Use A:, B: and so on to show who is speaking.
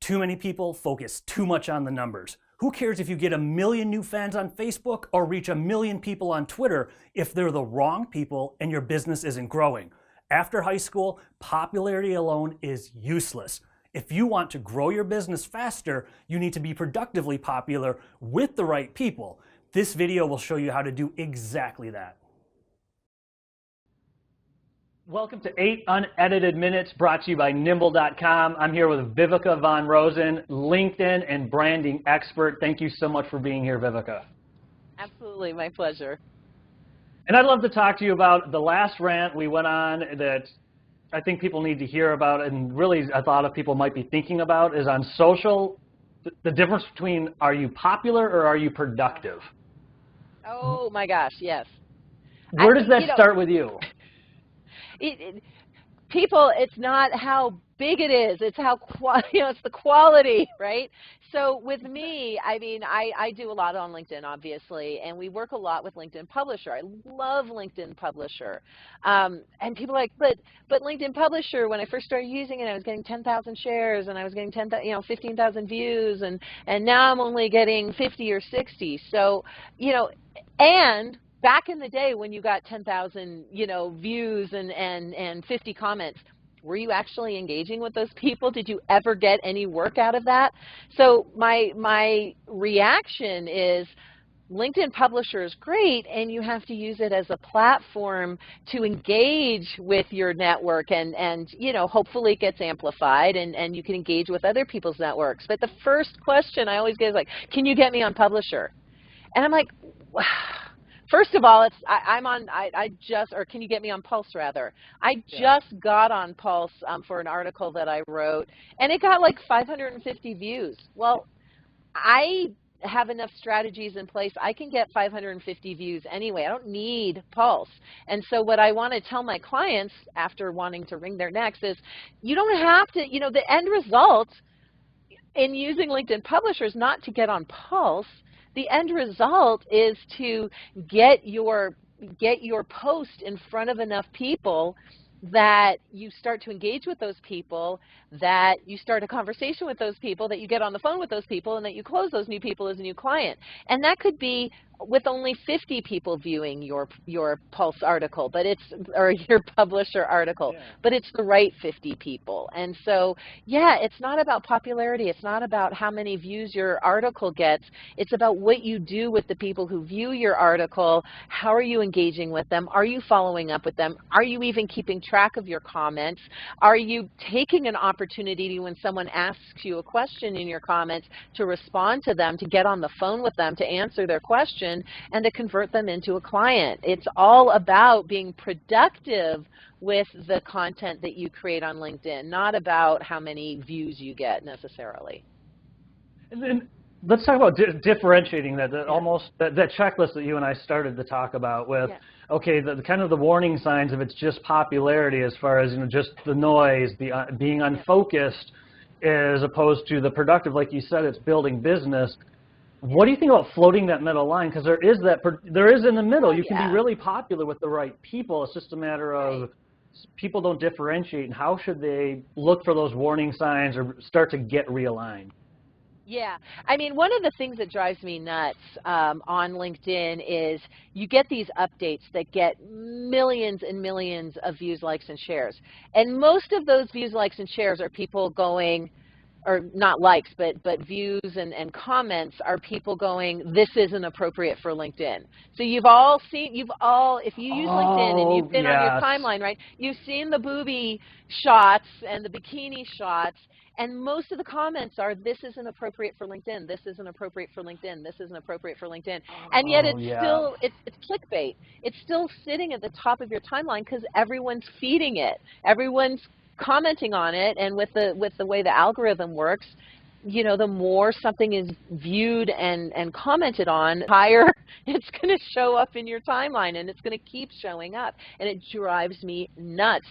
A: Too many people focus too much on the numbers. Who cares if you get 1 million new fans on Facebook or reach 1 million people on Twitter if they're the wrong people and your business isn't growing? After high school, popularity alone is useless. If you want to grow your business faster, you need to be productively popular with the right people. This video will show you how to do exactly that. Welcome to 8 Unedited Minutes, brought to you by Nimble.com. I'm here with Viveka Von Rosen, LinkedIn and branding expert. Thank you so much for being here, Viveka.
B: Absolutely, my pleasure.
A: And I'd love to talk to you about the last rant we went on that I think people need to hear about, and really a lot of people might be thinking about, is on social, the difference between are you popular or are you productive?
B: Oh my gosh, yes.
A: Where does that start with you?
B: People, it's not how big it is, it's how it's the quality, right? So with me, I mean, I do a lot on LinkedIn, obviously, and we work a lot with LinkedIn Publisher. I love LinkedIn Publisher. And people are like, but LinkedIn Publisher, when I first started using it, I was getting 10,000 shares, and I was getting 15,000 views, and now I'm only getting 50 or 60. So, and back in the day when you got 10,000, views and 50 comments, were you actually engaging with those people? Did you ever get any work out of that? So my reaction is LinkedIn Publisher is great, and you have to use it as a platform to engage with your network, and hopefully it gets amplified, and you can engage with other people's networks. But the first question I always get is like, can you get me on Publisher? And I'm like, wow. First of all, can you get me on Pulse rather? I just got on Pulse for an article that I wrote, and it got like 550 views. Well, I have enough strategies in place. I can get 550 views anyway. I don't need Pulse. And so what I want to tell my clients after wanting to wring their necks is, you don't have to, the end result in using LinkedIn Publisher is not to get on Pulse. The end result is to get your post in front of enough people that you start to engage with those people, that you start a conversation with those people, that you get on the phone with those people, and that you close those new people as a new client. And that could be with only 50 people viewing your Pulse article, or your Publisher article, but it's the right 50 people. And so, yeah, it's not about popularity. It's not about how many views your article gets. It's about what you do with the people who view your article. How are you engaging with them? Are you following up with them? Are you even keeping track of your comments? Are you taking an opportunity when someone asks you a question in your comments to respond to them, to get on the phone with them, to answer their question, and to convert them into a client? It's all about being productive with the content that you create on LinkedIn, not about how many views you get necessarily.
A: And then let's talk about differentiating that checklist that you and I started to talk about with, okay, the kind of the warning signs if it's just popularity as far as just the noise, being unfocused, as opposed to the productive, like you said, it's building business. What do you think about floating that middle line? Because there is in the middle. You can be really popular with the right people. It's just a matter of people don't differentiate, and how should they look for those warning signs or start to get realigned?
B: Yeah, I mean, one of the things that drives me nuts on LinkedIn is you get these updates that get millions and millions of views, likes, and shares. And most of those views, likes, and shares are people going, or not likes, but views and comments are people going, this isn't appropriate for LinkedIn. So if you use LinkedIn and you've been on your timeline, right, you've seen the booby shots and the bikini shots, and most of the comments are, this isn't appropriate for LinkedIn, this isn't appropriate for LinkedIn, this isn't appropriate for LinkedIn. And yet it's clickbait. It's still sitting at the top of your timeline because everyone's feeding it. Everyone's commenting on it, and with the way the algorithm works, the more something is viewed and commented on, higher it's going to show up in your timeline, and it's going to keep showing up, and it drives me nuts.